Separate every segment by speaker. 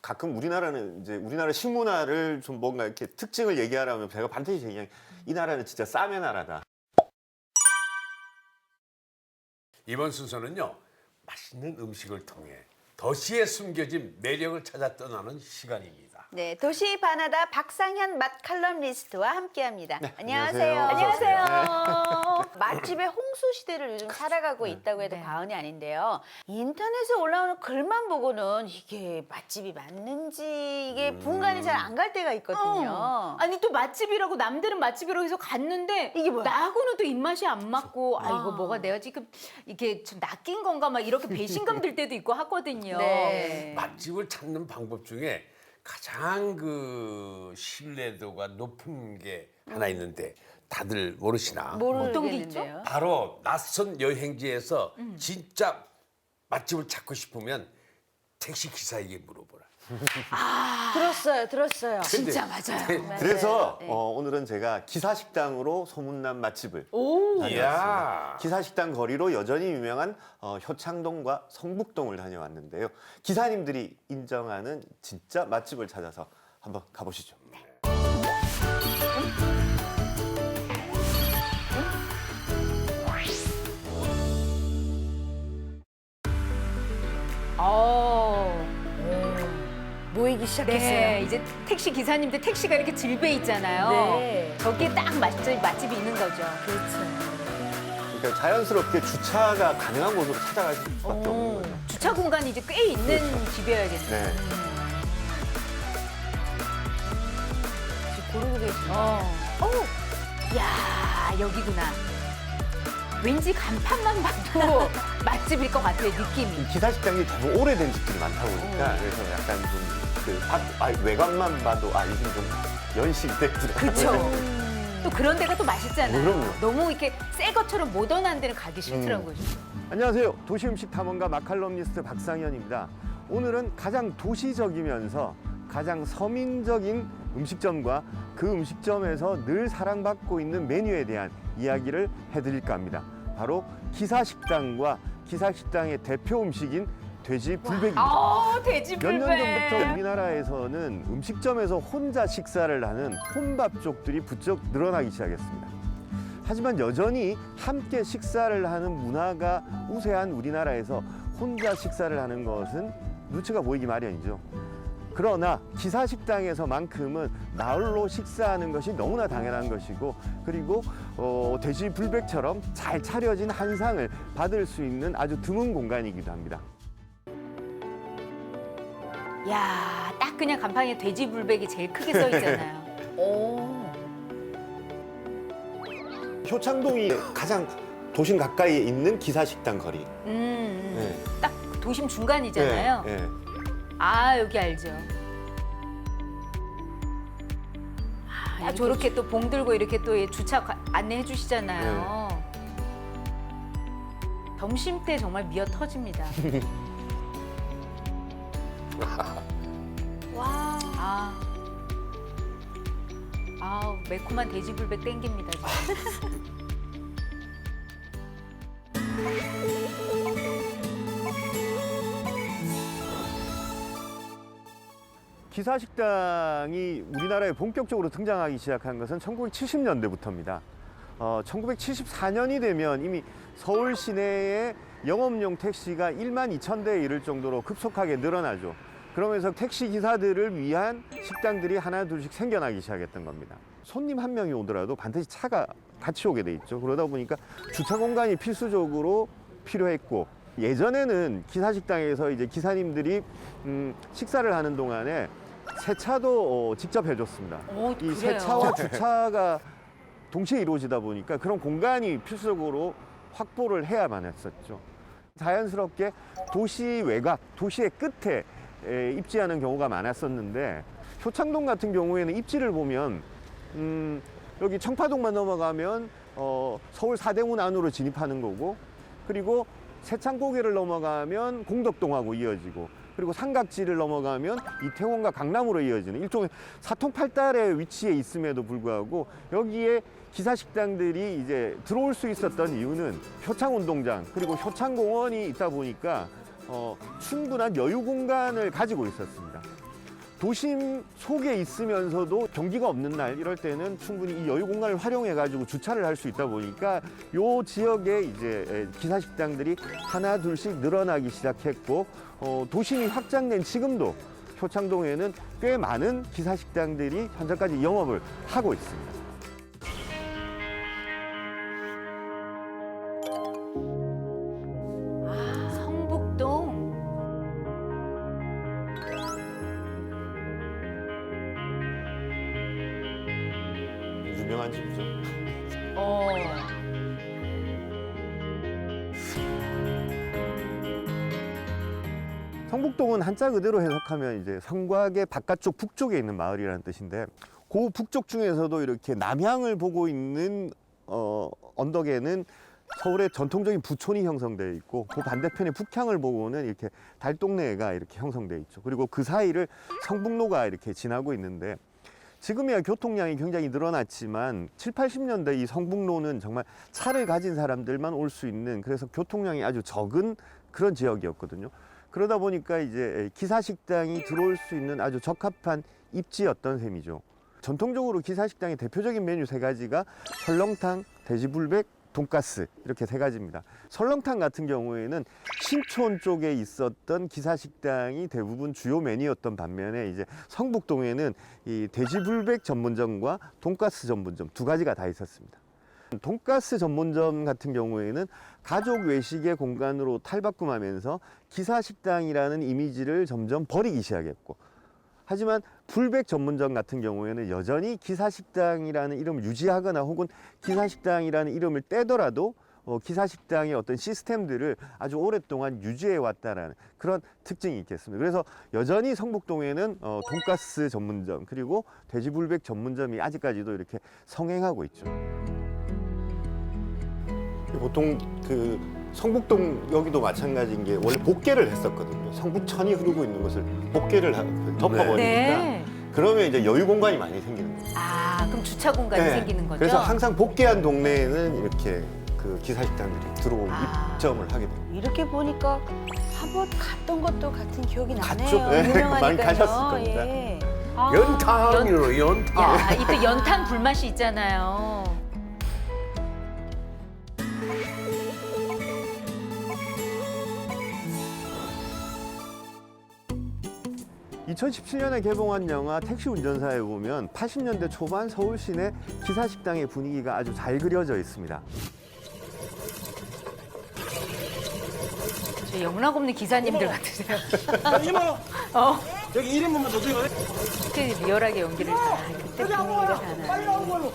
Speaker 1: 가끔 우리나라는 이제 우리나라 식문화를 좀 뭔가 이렇게 특징을 얘기하라면 제가 반드시 얘기하는 이 나라는 진짜 쌈의 나라다.
Speaker 2: 이번 순서는요, 맛있는 음식을 통해 도시에 숨겨진 매력을 찾아 떠나는 시간입니다.
Speaker 3: 네, 도시 바나다 박상현 맛 칼럼니스트와 함께합니다.
Speaker 1: 네,
Speaker 3: 안녕하세요.
Speaker 1: 안녕하세요.
Speaker 3: 맛집의 홍수 시대를 요즘 살아가고 있다고 해도 과언이 아닌데요. 인터넷에 올라오는 글만 보고는 이게 맛집이 맞는지 이게 분간이 잘 안 갈 때가 있거든요.
Speaker 4: 아니 또 맛집이라고 남들은 맛집이라고 해서 갔는데
Speaker 3: 이게 뭐야?
Speaker 4: 나하고는 또 입맛이 안 맞고 아 이거 뭐가 내가 지금 이게 좀 낚인 건가 막 이렇게 배신감 들 때도 있고 하거든요.
Speaker 3: 네.
Speaker 2: 맛집을 찾는 방법 중에 가장 그 신뢰도가 높은 게 하나 있는데 다들 모르시나?
Speaker 4: 어떤 게 있죠?
Speaker 3: 모르겠는데요.
Speaker 2: 바로 낯선 여행지에서 진짜 맛집을 찾고 싶으면 택시 기사에게 물어보라.
Speaker 3: 들었어요.
Speaker 4: 진짜 맞아요.
Speaker 1: 그래서
Speaker 3: 네.
Speaker 1: 오늘은 제가 기사식당으로 소문난 맛집을
Speaker 4: 오.
Speaker 2: 이야.
Speaker 1: 기사식당 거리로 여전히 유명한 효창동과 성북동을 다녀왔는데요. 기사님들이 인정하는 진짜 맛집을 찾아서 한번 가보시죠.
Speaker 3: 모이기 시작했어요.
Speaker 4: 네, 이제 택시 기사님들 택시가 이렇게 질배 있잖아요.
Speaker 3: 네.
Speaker 4: 저기에 딱 맛집이 있는 거죠.
Speaker 3: 그렇죠.
Speaker 1: 그러니까 자연스럽게 주차가 가능한 곳으로 찾아갈 수밖에 없는 거죠.
Speaker 4: 주차 공간이 이제 꽤 있는
Speaker 1: 그렇죠.
Speaker 4: 집이어야겠네요.
Speaker 1: 네.
Speaker 3: 지금 고르고 계시네요.
Speaker 4: 야 여기구나. 왠지 간판만 봐도 맛집일 것 같아요, 느낌이.
Speaker 1: 이 기사식당이 대부분 오래된 집들이 많다 보니까 그래서 약간 좀 외관만 봐도 이건 좀 연식됐구나.
Speaker 4: 그렇죠. 또 그런 데가 또 맛있잖아요.
Speaker 1: 그럼요.
Speaker 4: 너무 이렇게 새 것처럼 모던한 데는 가기 싫더라고요.
Speaker 1: 안녕하세요. 도시음식 탐험가 마칼럼니스트 박상현입니다. 오늘은 가장 도시적이면서 가장 서민적인 음식점과 그 음식점에서 늘 사랑받고 있는 메뉴에 대한 이야기를 해드릴까 합니다. 바로 기사식당과 기사식당의 대표 음식인 돼지 불백입니다.
Speaker 4: 돼지
Speaker 1: 몇
Speaker 4: 불백.
Speaker 1: 년 전부터 우리나라에서는 음식점에서 혼자 식사를 하는 혼밥족들이 부쩍 늘어나기 시작했습니다. 하지만 여전히 함께 식사를 하는 문화가 우세한 우리나라에서 혼자 식사를 하는 것은 눈치가 보이기 마련이죠. 그러나 기사식당에서만큼은 나홀로 식사하는 것이 너무나 당연한 것이고, 그리고 돼지 불백처럼 잘 차려진 한 상을 받을 수 있는 아주 드문 공간이기도 합니다.
Speaker 4: 야, 딱 그냥 간판에 돼지 불백이 제일 크게 써 있잖아요.
Speaker 3: 오.
Speaker 1: 효창동이 가장 도심 가까이에 있는 기사식당 거리. 네.
Speaker 4: 딱 도심 중간이잖아요.
Speaker 1: 네, 네.
Speaker 4: 아, 여기 알죠. 저렇게 또 봉 들고 이렇게 또 주차 안내해 주시잖아요. 점심 때 정말 미어 터집니다.
Speaker 3: 와.
Speaker 4: 아우, 매콤한 돼지 불백 땡깁니다, 지금.
Speaker 1: 기사식당이 우리나라에 본격적으로 등장하기 시작한 것은 1970년대부터입니다. 1974년이 되면 이미 서울 시내에 영업용 택시가 1만 2천 대에 이를 정도로 급속하게 늘어나죠. 그러면서 택시 기사들을 위한 식당들이 하나 둘씩 생겨나기 시작했던 겁니다. 손님 한 명이 오더라도 반드시 차가 같이 오게 돼 있죠. 그러다 보니까 주차 공간이 필수적으로 필요했고, 예전에는 기사식당에서 이제 기사님들이 식사를 하는 동안에 세차도 직접 해줬습니다.
Speaker 4: 오,
Speaker 1: 이
Speaker 4: 그래요?
Speaker 1: 세차와 주차가 동시에 이루어지다 보니까 그런 공간이 필수적으로 확보를 해야만 했었죠. 자연스럽게 도시 외곽, 도시의 끝에 입지하는 경우가 많았었는데, 효창동 같은 경우에는 입지를 보면 여기 청파동만 넘어가면 서울 사대문 안으로 진입하는 거고, 그리고 세창고개를 넘어가면 공덕동하고 이어지고, 그리고 삼각지를 넘어가면 이태원과 강남으로 이어지는 일종의 사통팔달의 위치에 있음에도 불구하고 여기에 기사식당들이 이제 들어올 수 있었던 이유는 효창운동장 그리고 효창공원이 있다 보니까 충분한 여유 공간을 가지고 있었습니다. 도심 속에 있으면서도 경기가 없는 날 이럴 때는 충분히 이 여유 공간을 활용해 가지고 주차를 할 수 있다 보니까 요 지역에 이제 기사식당들이 하나 둘씩 늘어나기 시작했고 도심이 확장된 지금도 효창동에는 꽤 많은 기사식당들이 현재까지 영업을 하고 있습니다.
Speaker 4: 성북동.
Speaker 1: 유명한 집이죠.
Speaker 4: 어.
Speaker 1: 성북동은 한자 그대로 해석하면 이제 성곽의 바깥쪽 북쪽에 있는 마을이라는 뜻인데 그 북쪽 중에서도 이렇게 남향을 보고 있는 언덕에는 서울의 전통적인 부촌이 형성되어 있고 그 반대편에 북향을 보고는 이렇게 달동네가 이렇게 형성되어 있죠. 그리고 그 사이를 성북로가 이렇게 지나고 있는데 지금이야 교통량이 굉장히 늘어났지만 7, 80년대 이 성북로는 정말 차를 가진 사람들만 올 수 있는 그래서 교통량이 아주 적은 그런 지역이었거든요. 그러다 보니까 이제 기사식당이 들어올 수 있는 아주 적합한 입지였던 셈이죠. 전통적으로 기사식당의 대표적인 메뉴 세 가지가 설렁탕, 돼지불백, 돈가스 이렇게 세 가지입니다. 설렁탕 같은 경우에는 신촌 쪽에 있었던 기사식당이 대부분 주요 메뉴였던 반면에 이제 성북동에는 이 돼지불백 전문점과 돈가스 전문점 두 가지가 다 있었습니다. 돈가스 전문점 같은 경우에는 가족 외식의 공간으로 탈바꿈하면서 기사식당이라는 이미지를 점점 버리기 시작했고 하지만 불백 전문점 같은 경우에는 여전히 기사식당이라는 이름을 유지하거나 혹은 기사식당이라는 이름을 떼더라도 기사식당의 어떤 시스템들을 아주 오랫동안 유지해 왔다라는 그런 특징이 있겠습니다. 그래서 여전히 성북동에는 돈가스 전문점 그리고 돼지불백 전문점이 아직까지도 이렇게 성행하고 있죠. 보통 그 성북동 여기도 마찬가지인 게 원래 복개를 했었거든요. 성북천이 흐르고 있는 것을 복개를 덮어버리니까
Speaker 4: 네.
Speaker 1: 그러면 이제 여유 공간이 많이 생기는 거예요.
Speaker 4: 아, 그럼 주차 공간이
Speaker 1: 네.
Speaker 4: 생기는 거죠?
Speaker 1: 그래서 항상 복개한 동네에는 이렇게 그 기사식당들이 들어오고 입점을 하게 됩니다.
Speaker 3: 이렇게 보니까 한번 갔던 것도 같은 기억이 나네요.
Speaker 1: 갔죠? 네,
Speaker 3: 유명하니까요.
Speaker 1: 많이 가셨을 겁니다.
Speaker 3: 예.
Speaker 4: 아,
Speaker 2: 연탕이로 연탕.
Speaker 4: 야, 이 또 연탄 불맛이 있잖아요.
Speaker 1: 2017년에 개봉한 영화 택시 운전사에 보면 80년대 초반 서울 시내 기사식당의 분위기가 아주 잘 그려져 있습니다.
Speaker 4: 저 영락 없는 기사님들 같으세요.
Speaker 5: 이모
Speaker 4: 어,
Speaker 5: 여기 1인분만 더 드려요.
Speaker 4: 그렇게 리얼하게 연기를 다. 그때 분위기가 다 나네.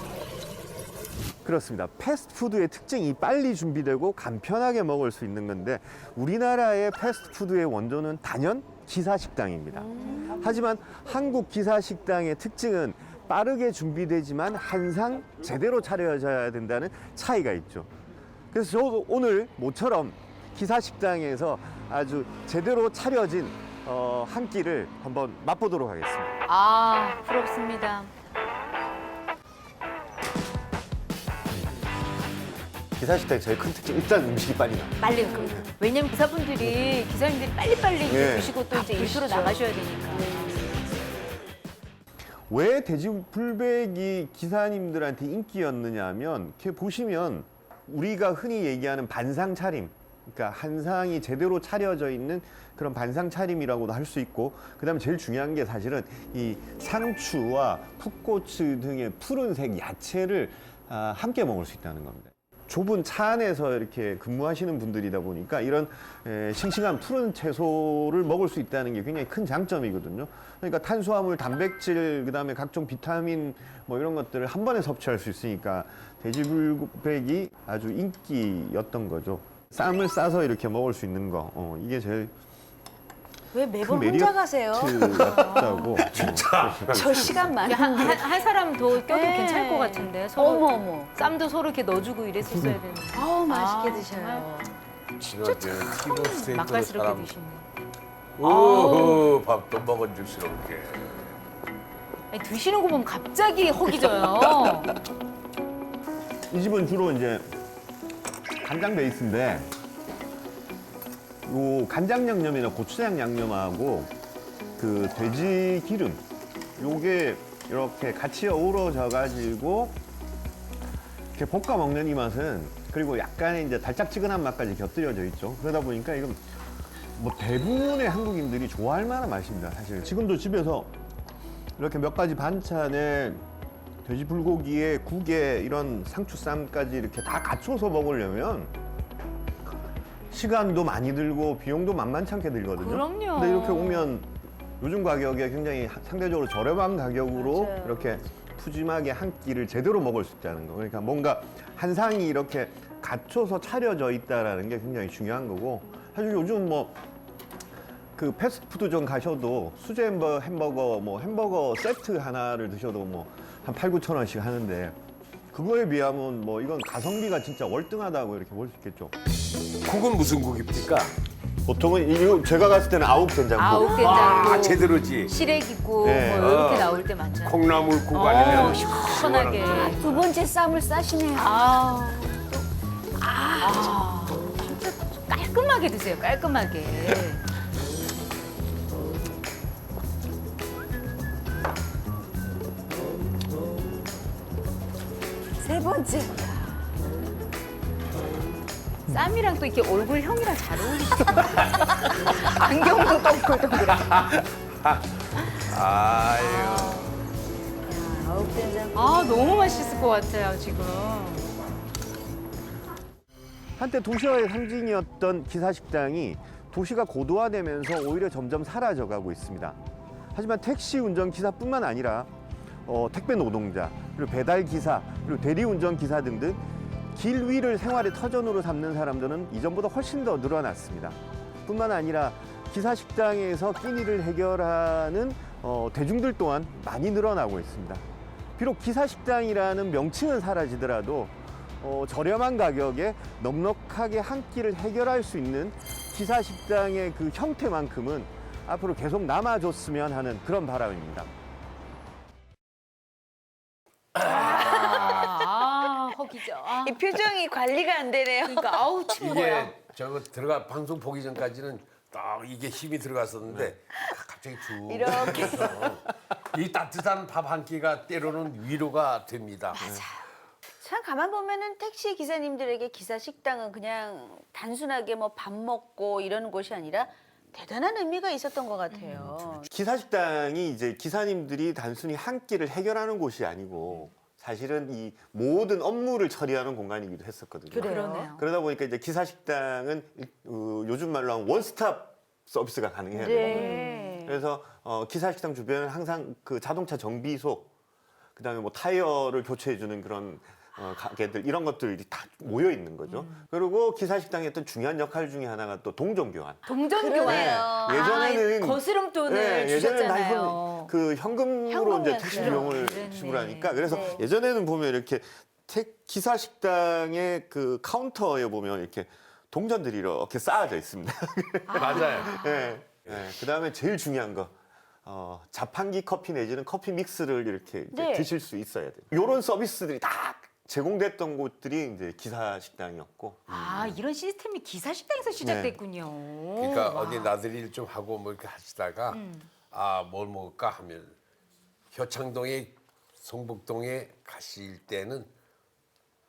Speaker 1: 그렇습니다. 패스트푸드의 특징이 빨리 준비되고 간편하게 먹을 수 있는 건데 우리나라의 패스트푸드의 원조는 단연 기사식당입니다. 하지만 한국 기사식당의 특징은 빠르게 준비되지만 항상 제대로 차려져야 된다는 차이가 있죠. 그래서 저도 오늘 모처럼 기사식당에서 아주 제대로 차려진 한 끼를 한번 맛보도록 하겠습니다.
Speaker 4: 아, 부럽습니다.
Speaker 1: 기사식당의 제일 큰 특징 일단 음식이 빨리 나와요.
Speaker 4: 빨리 왜냐면 기사분들이 기사님들이 빨리빨리 이제
Speaker 1: 네.
Speaker 4: 드시고 또 이제 일수로 나가셔야 되니까.
Speaker 1: 왜 돼지불백이 기사님들한테 인기였느냐 하면 이렇게 보시면 우리가 흔히 얘기하는 반상 차림, 그러니까 한 상이 제대로 차려져 있는 그런 반상 차림이라고도 할 수 있고, 그다음에 제일 중요한 게 사실은 이 상추와 풋고추 등의 푸른색 야채를 함께 먹을 수 있다는 겁니다. 좁은 차 안에서 이렇게 근무하시는 분들이다 보니까 이런 싱싱한 푸른 채소를 먹을 수 있다는 게 굉장히 큰 장점이거든요. 그러니까 탄수화물, 단백질, 그다음에 각종 비타민 뭐 이런 것들을 한 번에 섭취할 수 있으니까 돼지불백이 아주 인기였던 거죠. 쌈을 싸서 이렇게 먹을 수 있는 거, 이게 제일
Speaker 3: 왜
Speaker 1: 큰
Speaker 3: 매번 혼자 가세요?
Speaker 1: 메리트였다고.
Speaker 3: 저 시간 많은데.
Speaker 4: 한 사람 더 껴도
Speaker 3: 네.
Speaker 4: 괜찮을 것 같은데. 서로
Speaker 3: 어머 어머.
Speaker 4: 쌈도 서로 이렇게 넣어주고 이랬었어야 되는데.
Speaker 3: 아우 맛있게
Speaker 4: 아,
Speaker 3: 드셔요.
Speaker 2: 진짜 티버 스테이크
Speaker 4: 맛깔스럽게
Speaker 2: 사람.
Speaker 4: 드시네.
Speaker 2: 오호, 밥도 먹어줄스럽게.
Speaker 4: 아니, 드시는 거 보면 갑자기 허기져요.
Speaker 1: 이 집은 주로 이제 간장 베이스인데 요 간장 양념이나 고추장 양념하고 그 돼지 기름 요게 이렇게 같이 어우러져 가지고 이렇게 볶아 먹는 이 맛은 그리고 약간의 이제 달짝지근한 맛까지 곁들여져 있죠. 그러다 보니까 이건 뭐 대부분의 한국인들이 좋아할 만한 맛입니다. 사실 지금도 집에서 이렇게 몇 가지 반찬에 돼지 불고기에 국에 이런 상추쌈까지 이렇게 다 갖춰서 먹으려면 시간도 많이 들고 비용도 만만치 않게 들거든요.
Speaker 4: 그럼요.
Speaker 1: 근데 이렇게 오면 요즘 가격에 굉장히 상대적으로 저렴한 가격으로
Speaker 3: 맞아요.
Speaker 1: 이렇게 푸짐하게 한 끼를 제대로 먹을 수 있다는 거. 그러니까 뭔가 한 상이 이렇게 갖춰서 차려져 있다라는 게 굉장히 중요한 거고. 사실 요즘 뭐 그 패스트푸드점 가셔도 수제 햄버거 뭐 햄버거 세트 하나를 드셔도 뭐 한 8, 9천 원씩 하는데 그거에 비하면 뭐 이건 가성비가 진짜 월등하다고 이렇게 볼 수 있겠죠.
Speaker 2: 국은 무슨 국입니까?
Speaker 1: 보통은 이거 제가 갔을 때는 아욱된장국.
Speaker 4: 아욱된장국,
Speaker 2: 아, 제대로지.
Speaker 4: 시래기국
Speaker 1: 네.
Speaker 4: 뭐 이렇게 나올 때 많잖아요.
Speaker 2: 콩나물국 아니면
Speaker 4: 시원하게.
Speaker 3: 두 번째 쌈을 싸시네요.
Speaker 4: 진짜 깔끔하게 드세요. 깔끔하게.
Speaker 3: 세 번째.
Speaker 4: 쌈이랑 또 이렇게 얼굴형이랑 잘 어울리죠. 안경도 동글동글.
Speaker 2: 아유.
Speaker 3: 아욱된장.
Speaker 4: 아 너무 맛있을 것 같아요 지금.
Speaker 1: 한때 도시화의 상징이었던 기사식당이 도시가 고도화되면서 오히려 점점 사라져가고 있습니다. 하지만 택시 운전 기사뿐만 아니라 택배 노동자, 그리고 배달 기사, 그리고 대리운전 기사 등등 길 위를 생활의 터전으로 삼는 사람들은 이전보다 훨씬 더 늘어났습니다. 뿐만 아니라 기사식당에서 끼니를 해결하는 대중들 또한 많이 늘어나고 있습니다. 비록 기사식당이라는 명칭은 사라지더라도 저렴한 가격에 넉넉하게 한 끼를 해결할 수 있는 기사식당의 그 형태만큼은 앞으로 계속 남아줬으면 하는 그런 바람입니다.
Speaker 4: 허기져.
Speaker 3: 이 표정이 관리가 안 되네요.
Speaker 4: 그러니까 아우 침 뭐야.
Speaker 2: 이게 저거 방송 보기 전까지는 딱 이게 힘이 들어갔었는데 갑자기 쭉
Speaker 3: 이렇게.
Speaker 2: 이 따뜻한 밥 한 끼가 때로는 위로가 됩니다.
Speaker 3: 참 가만 보면은 택시 기사님들에게 기사 식당은 그냥 단순하게 뭐 밥 먹고 이러는 곳이 아니라 대단한 의미가 있었던 것 같아요.
Speaker 1: 기사식당이 이제 기사님들이 단순히 한 끼를 해결하는 곳이 아니고 사실은 이 모든 업무를 처리하는 공간이기도 했었거든요.
Speaker 4: 그러네요.
Speaker 1: 그러다 보니까 이제 기사식당은 요즘 말로 하면 원스톱 서비스가 가능해야 되거든요.
Speaker 3: 네.
Speaker 1: 그래서 기사식당 주변은 항상 그 자동차 정비소, 그다음에 뭐 타이어를 교체해주는 그런 가게들 이런 것들이 다 모여 있는 거죠. 그리고 기사식당의 어떤 중요한 역할 중에 하나가 또 동전교환.
Speaker 4: 동전교환.
Speaker 3: 그러네요.
Speaker 1: 예전에는
Speaker 4: 거스름돈을
Speaker 1: 예전에는 다
Speaker 4: 주셨잖아요.
Speaker 1: 그 현금으로 이제 택시
Speaker 3: 현금이었어요.
Speaker 1: 비용을
Speaker 4: 그랬네.
Speaker 1: 지불하니까 그래서
Speaker 3: 네.
Speaker 1: 예전에는 보면 이렇게 기사식당의 그 카운터에 보면 이렇게 동전들이 이렇게 쌓아져 있습니다.
Speaker 2: 맞아요.
Speaker 1: 네. 그다음에 제일 중요한 거 자판기 커피 내지는 커피 믹스를 이렇게 이제
Speaker 3: 네.
Speaker 1: 드실 수 있어야 돼요. 이런 서비스들이 다 제공됐던 곳들이 이제 기사식당이었고.
Speaker 4: 이런 시스템이 기사식당에서 시작됐군요.
Speaker 2: 그러니까
Speaker 4: 와.
Speaker 2: 어디 나들이 일 좀 하고 뭐 이렇게 하시다가 뭘 먹을까 하면 효창동에 성북동에 가실 때는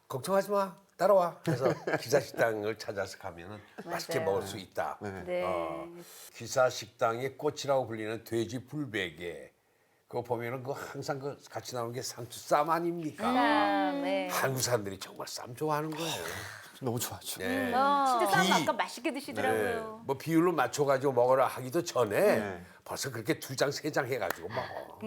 Speaker 2: 걱정하지 마 따라와 그래서 기사식당을 찾아서 가면은 맛있게
Speaker 3: 맞아요.
Speaker 2: 먹을 수 있다.
Speaker 3: 네.
Speaker 2: 기사식당의 꽃이라고 불리는 돼지 불베개 그거 보면은 그 항상 그 같이 나오는 게 상추쌈 아닙니까?
Speaker 3: 네.
Speaker 2: 한국 사람들이 정말 쌈 좋아하는 거예요.
Speaker 1: 너무 좋아하죠.
Speaker 2: 네.
Speaker 4: 진짜 쌈
Speaker 2: 비-
Speaker 4: 아까 맛있게 드시더라고요.
Speaker 2: 뭐 비율로 맞춰가지고 먹으라 하기도 전에
Speaker 1: 네.
Speaker 2: 벌써 그렇게 2장, 3장 해가지고 먹어.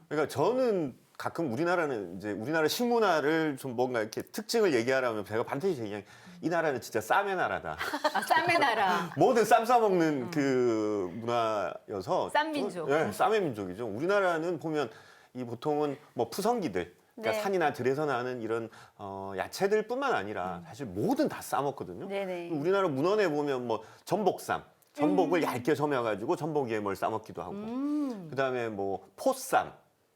Speaker 1: 그러니까 저는 가끔 우리나라는 이제 우리나라 식문화를 좀 뭔가 이렇게 특징을 얘기하라면 제가 반드시 얘기하는 이 나라는 진짜 쌈의 나라다.
Speaker 4: 쌈의 나라.
Speaker 1: 뭐든 쌈 싸먹는 그 문화여서
Speaker 4: 쌈 민족.
Speaker 1: 네, 쌈의 민족이죠. 우리나라는 보면 이 보통은 뭐 푸성기들 그러니까
Speaker 3: 네.
Speaker 1: 산이나 들에서 나는 이런 야채들뿐만 아니라 사실 뭐든 다 싸먹거든요.
Speaker 3: 네네.
Speaker 1: 우리나라 문헌에 보면 뭐 전복쌈, 전복을 얇게 점여가지고 전복 위에 뭘 싸먹기도 하고, 그다음에 뭐 포쌈,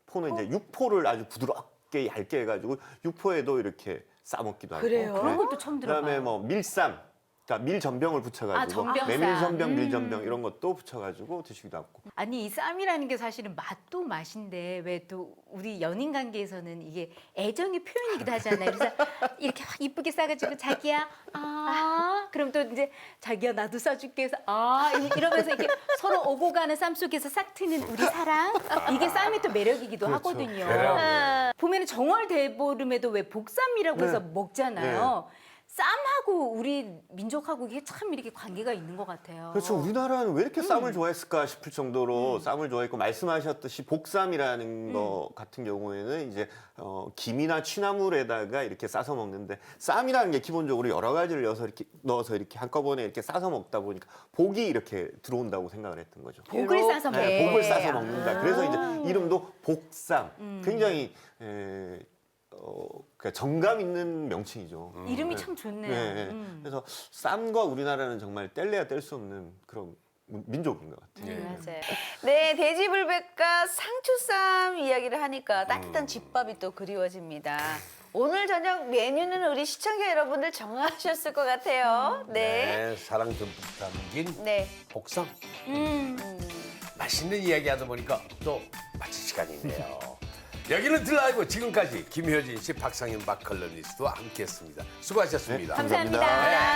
Speaker 1: 포는 이제 육포를 아주 부드럽게 얇게 해가지고 육포에도 이렇게 싸먹기도 하고.
Speaker 3: 그래요?
Speaker 4: 그런 것도 처음 들어봐요.
Speaker 1: 그다음에 뭐 밀쌈, 그러니까 밀전병을 붙여가지고
Speaker 4: 전병 쌈.
Speaker 1: 메밀전병, 밀전병 이런 것도 붙여가지고 드시기도 하고.
Speaker 4: 아니 이 쌈이라는 게 사실은 맛도 맛인데 왜 또 우리 연인 관계에서는 이게 애정의 표현이기도 하잖아요. 그래서 이렇게 확 이쁘게 싸가지고 자기야 그럼 또 이제 자기야 나도 싸줄게 해서 이러면서 이렇게 서로 오고 가는 쌈 속에서 싹 트는 우리 사랑 이게 쌈의 또 매력이기도
Speaker 1: 그렇죠.
Speaker 4: 하거든요.
Speaker 2: 매력.
Speaker 4: 보면은 정월 대보름에도 왜 복쌈이라고 해서
Speaker 1: 네.
Speaker 4: 먹잖아요. 쌈하고 우리 민족하고 이게 참 이렇게 관계가 있는 것 같아요.
Speaker 1: 그렇죠. 우리나라는 왜 이렇게 쌈을 좋아했을까 싶을 정도로 쌈을 좋아했고, 말씀하셨듯이 복쌈이라는 거 같은 경우에는 이제 김이나 취나물에다가 이렇게 싸서 먹는데, 쌈이라는 게 기본적으로 여러 가지를 넣어서 이렇게 한꺼번에 이렇게 싸서 먹다 보니까 복이 이렇게 들어온다고 생각을 했던 거죠.
Speaker 4: 복을 싸서 먹는
Speaker 1: 네, 복을 싸서
Speaker 3: 아.
Speaker 1: 먹는다. 그래서 이제 이름도 복쌈. 굉장히 그러니까 정감 있는 명칭이죠.
Speaker 4: 이름이 참 좋네요.
Speaker 1: 네. 그래서 쌈과 우리나라는 정말 뗄래야 뗄 수 없는 그런 민족인 것 같아요.
Speaker 3: 맞아요. 네, 돼지불백과 상추쌈 이야기를 하니까 따뜻한 집밥이 또 그리워집니다. 오늘 저녁 메뉴는 우리 시청자 여러분들 정하셨을 것 같아요. 네.
Speaker 2: 사랑 듬뿍 담긴
Speaker 3: 네.
Speaker 2: 복쌈. 맛있는 이야기 하다 보니까 또 마칠 시간이네요. 여기는 드라이브, 지금까지 김효진 씨, 박상현 박컬럼니스트와 함께했습니다. 수고하셨습니다.
Speaker 1: 네, 감사합니다.
Speaker 4: 감사합니다.